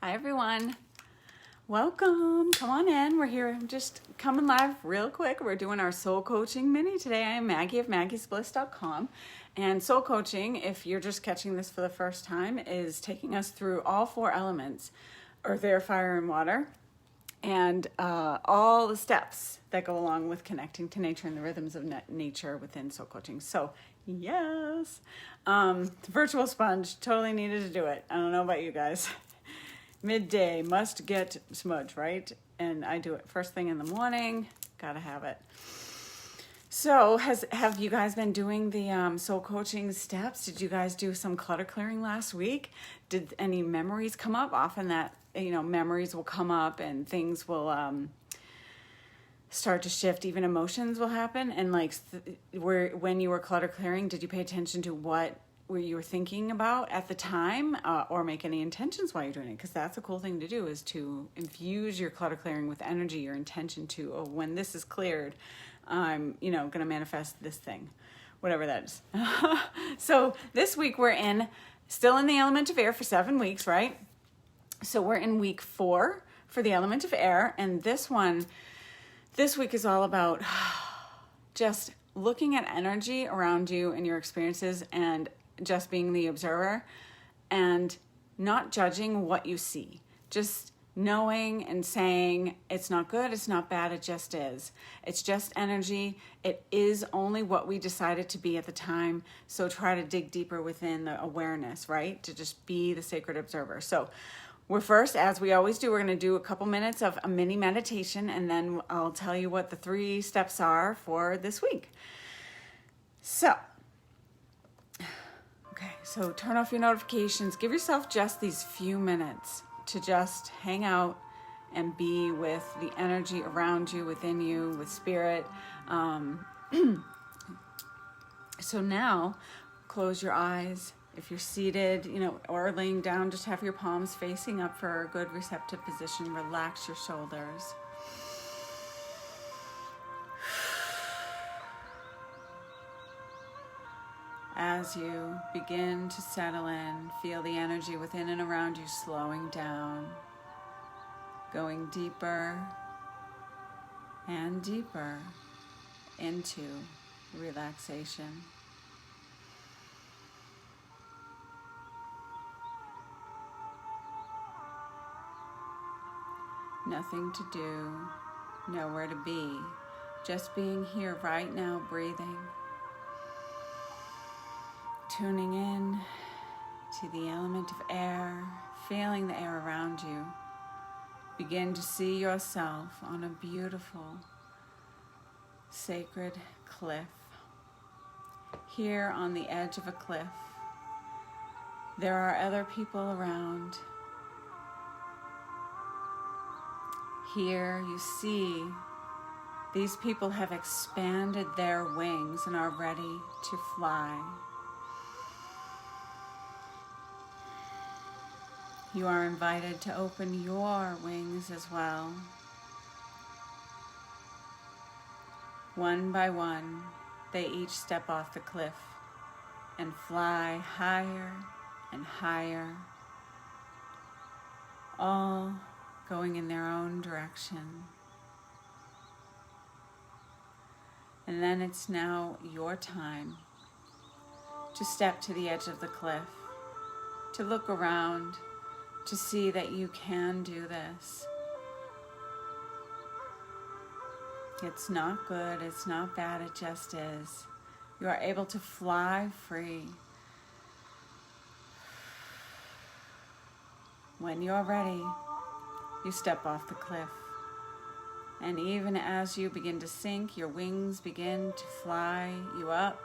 Hi everyone. Welcome. Come on in. We're here just coming live real quick. We're doing our soul coaching mini today. I am Maggie of maggiesbliss.com. And soul coaching, if you're just catching this for the first time, is taking us through all four elements, earth, air, fire, and water, and all the steps that go along with connecting to nature and the rhythms of nature within soul coaching. So yes, virtual sponge, totally needed to do it. I don't know about you guys. Midday, must get smudge, right? And I do it first thing in the morning. Gotta have it. So, have you guys been doing the soul coaching steps? Did you guys do some clutter clearing last week? Did any memories come up? Often that, memories will come up and things will start to shift. Even emotions will happen. And when you were clutter clearing, did you pay attention to what you were thinking about at the time, or make any intentions while you're doing it? Because that's a cool thing to do, is to infuse your clutter clearing with energy, your intention to, when this is cleared, I'm, going to manifest this thing, whatever that is. So this week we're still in the element of air for 7 weeks, right? So we're in week 4 for the element of air. And this week is all about just looking at energy around you and your experiences and just being the observer and not judging what you see. Just knowing and saying, it's not good, it's not bad, it just is. It's just energy. It is only what we decided to be at the time. So try to dig deeper within the awareness, right? To just be the sacred observer. So we're first, as we always do, we're going to do a couple minutes of a mini meditation, and then I'll tell you what the 3 steps are for this week. So turn off your notifications. Give yourself just these few minutes to just hang out and be with the energy around you, within you, with spirit. So now, close your eyes. If you're seated, or laying down, just have your palms facing up for a good receptive position. Relax your shoulders. As you begin to settle in, feel the energy within and around you slowing down, going deeper and deeper into relaxation. Nothing to do, nowhere to be, just being here right now, breathing. Tuning in to the element of air, feeling the air around you. Begin to see yourself on a beautiful, sacred cliff. Here on the edge of a cliff, there are other people around. Here you see these people have expanded their wings and are ready to fly. You are invited to open your wings as well. One by one, they each step off the cliff and fly higher and higher, all going in their own direction. And then it's now your time to step to the edge of the cliff, to look around, to see that you can do this. It's not good, it's not bad, it just is. You are able to fly free. When you're ready, you step off the cliff. And even as you begin to sink, your wings begin to fly you up,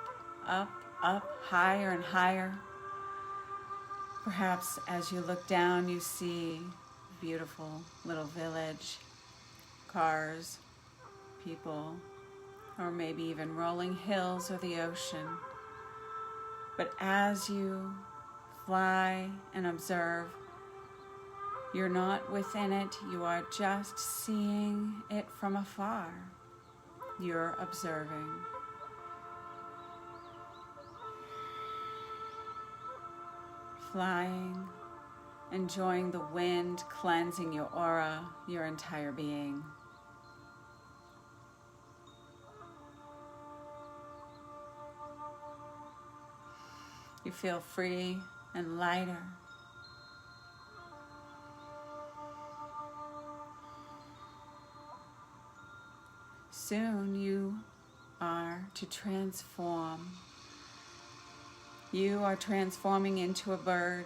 up, up, higher and higher. Perhaps as you look down, you see a beautiful little village, cars, people, or maybe even rolling hills or the ocean. But as you fly and observe, you're not within it, you are just seeing it from afar. You're observing. Flying enjoying the wind cleansing your aura, your entire being. You feel free and lighter. Soon you are to transform. You are transforming into a bird,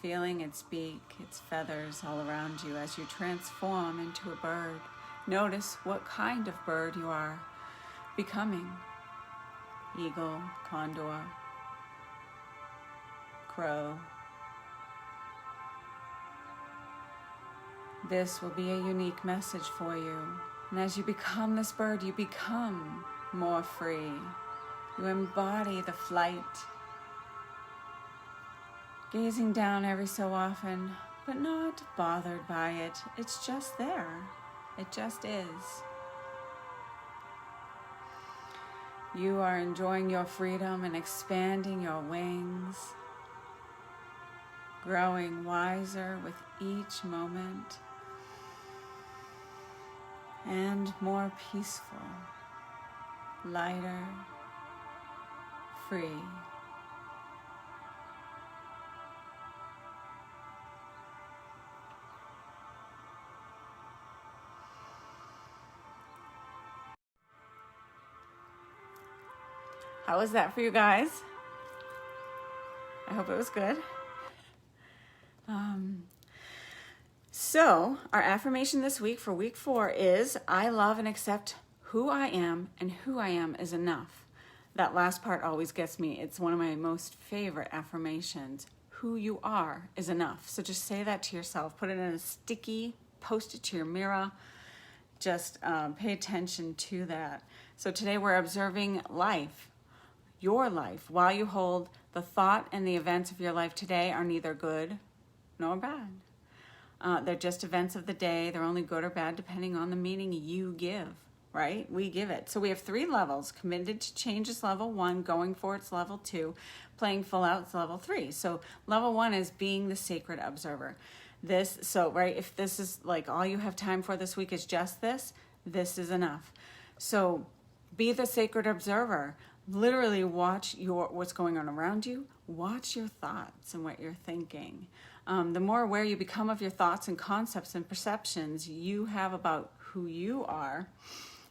feeling its beak, its feathers all around you as you transform into a bird. Notice what kind of bird you are becoming. Eagle, condor, crow. This will be a unique message for you. And as you become this bird, you become more free. You embody the flight, gazing down every so often, but not bothered by it. It's just there. It just is. You are enjoying your freedom and expanding your wings, growing wiser with each moment, and more peaceful, lighter, free. How was that for you guys? I hope it was good. So our affirmation this week for week 4 is, I love and accept who I am, and who I am is enough. That last part always gets me. It's one of my most favorite affirmations. Who you are is enough. So just say that to yourself. Put it in a sticky, post it to your mirror. Just pay attention to that. So today we're observing life, your life, while you hold the thought and the events of your life today are neither good nor bad. They're just events of the day. They're only good or bad depending on the meaning you give, right? We give it. So we have 3 levels. Committed to change is level 1. Going for it's level 2. Playing full out is level 3. So level 1 is being the sacred observer. Right, if this is like all you have time for this week is just this is enough. So be the sacred observer. Literally watch what's going on around you. Watch your thoughts and what you're thinking. The more aware you become of your thoughts and concepts and perceptions you have about who you are,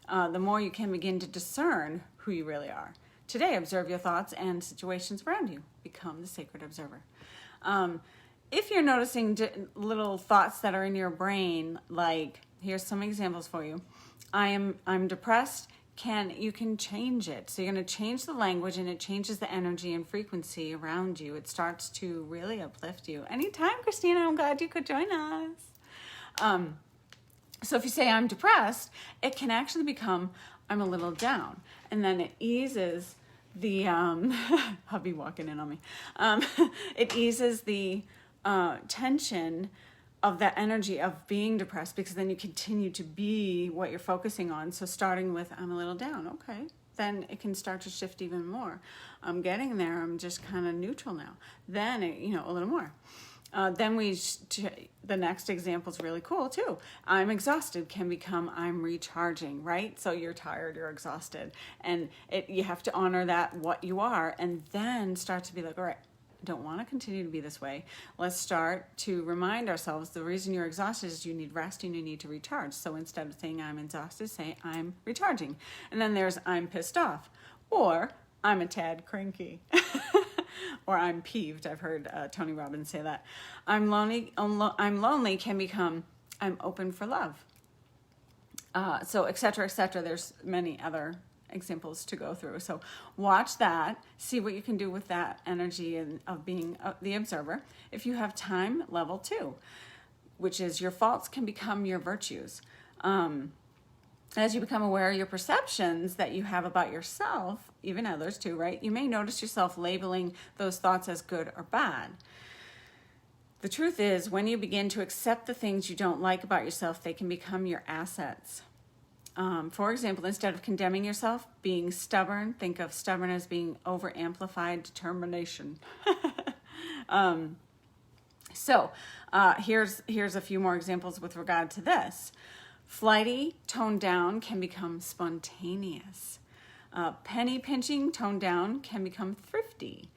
the more you can begin to discern who you really are. Today, observe your thoughts and situations around you. Become the sacred observer. If you're noticing little thoughts that are in your brain, like, here's some examples for you. I'm depressed. You can change it. So you're going to change the language, and it changes the energy and frequency around you. It starts to really uplift you. Anytime, Christina, I'm glad you could join us. So if you say I'm depressed, it can actually become I'm a little down. And then it eases the, hubby walking in on me. It eases the tension of that energy of being depressed, because then you continue to be what you're focusing on. So starting with I'm a little down, okay, then it can start to shift even more. I'm getting there, I'm just kind of neutral now. Then a little more. Then the next example is really cool too. I'm exhausted can become I'm recharging, right? So you're tired, you're exhausted, and you have to honor that what you are, and then start to be like, all right, don't want to continue to be this way. Let's start to remind ourselves the reason you're exhausted is you need rest and you need to recharge. So instead of saying I'm exhausted, say I'm recharging. And then there's I'm pissed off, or I'm a tad cranky, or I'm peeved. I've heard Tony Robbins say that. I'm lonely can become I'm open for love. So et cetera, et cetera. There's many other examples to go through. So watch that, see what you can do with that energy and of being the observer. If you have time, level 2, which is your faults can become your virtues. As you become aware of your perceptions that you have about yourself, even others too, right? You may notice yourself labeling those thoughts as good or bad. The truth is, when you begin to accept the things you don't like about yourself, they can become your assets. For example, instead of condemning yourself, being stubborn, think of stubborn as being over-amplified determination. So here's a few more examples with regard to this. Flighty, toned down, can become spontaneous. Penny pinching, toned down, can become thrifty.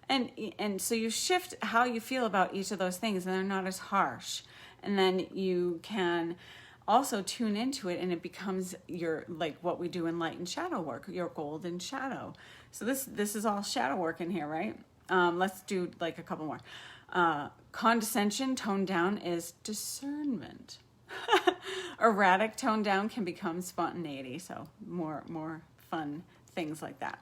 And so you shift how you feel about each of those things, and they're not as harsh. And then you can also tune into it, and it becomes your, like what we do in light and shadow work, your golden shadow. So this is all shadow work in here, right? Let's do like a couple more. Condescension, toned down, is discernment. Erratic, toned down, can become spontaneity. So more fun things like that.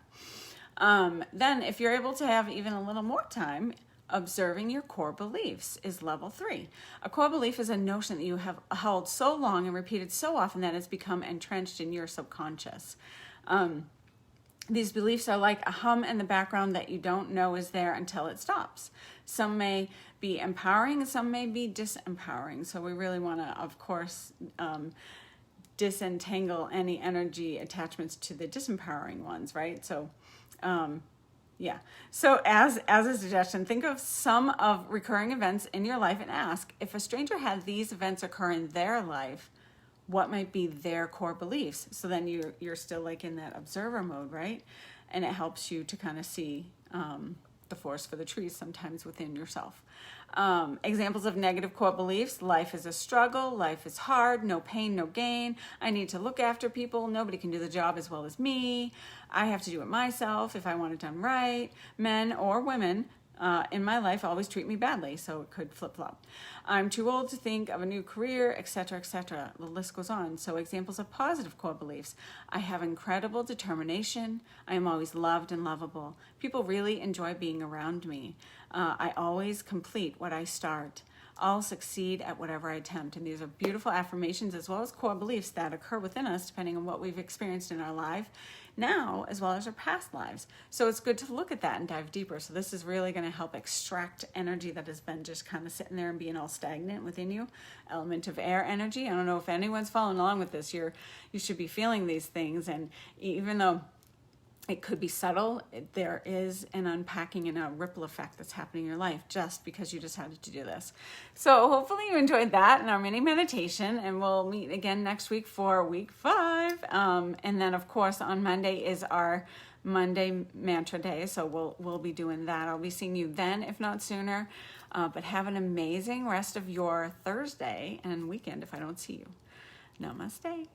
Then if you're able to have even a little more time, observing your core beliefs is level 3. A core belief is a notion that you have held so long and repeated so often that it's become entrenched in your subconscious. These beliefs are like a hum in the background that you don't know is there until it stops. Some may be empowering and some may be disempowering. So we really want to, of course, disentangle any energy attachments to the disempowering ones, right? So, yeah. So as a suggestion, think of some of recurring events in your life and ask, if a stranger had these events occur in their life, what might be their core beliefs? So then you're still like in that observer mode, right? And it helps you to kind of see the forest for the trees sometimes within yourself. Examples of negative core beliefs: life is a struggle, life is hard, no pain, no gain, I need to look after people, nobody can do the job as well as me, I have to do it myself if I want it done right, men or women in my life always treat me badly, so it could flip-flop. I'm too old to think of a new career, etc., etc. The list goes on. So examples of positive core beliefs: I have incredible determination, I am always loved and lovable, people really enjoy being around me, I always complete what I start, I'll succeed at whatever I attempt. And these are beautiful affirmations as well as core beliefs that occur within us depending on what we've experienced in our life now as well as our past lives. So it's good to look at that and dive deeper. So this is really going to help extract energy that has been just kind of sitting there and being all stagnant within you. Element of air energy. I don't know if anyone's following along with this. You should be feeling these things, and even though it could be subtle, there is an unpacking and a ripple effect that's happening in your life just because you decided to do this. So hopefully you enjoyed that in our mini meditation, and we'll meet again next week for week 5. And then of course on Monday is our Monday mantra day. So we'll be doing that. I'll be seeing you then, if not sooner. But have an amazing rest of your Thursday and weekend if I don't see you. Namaste.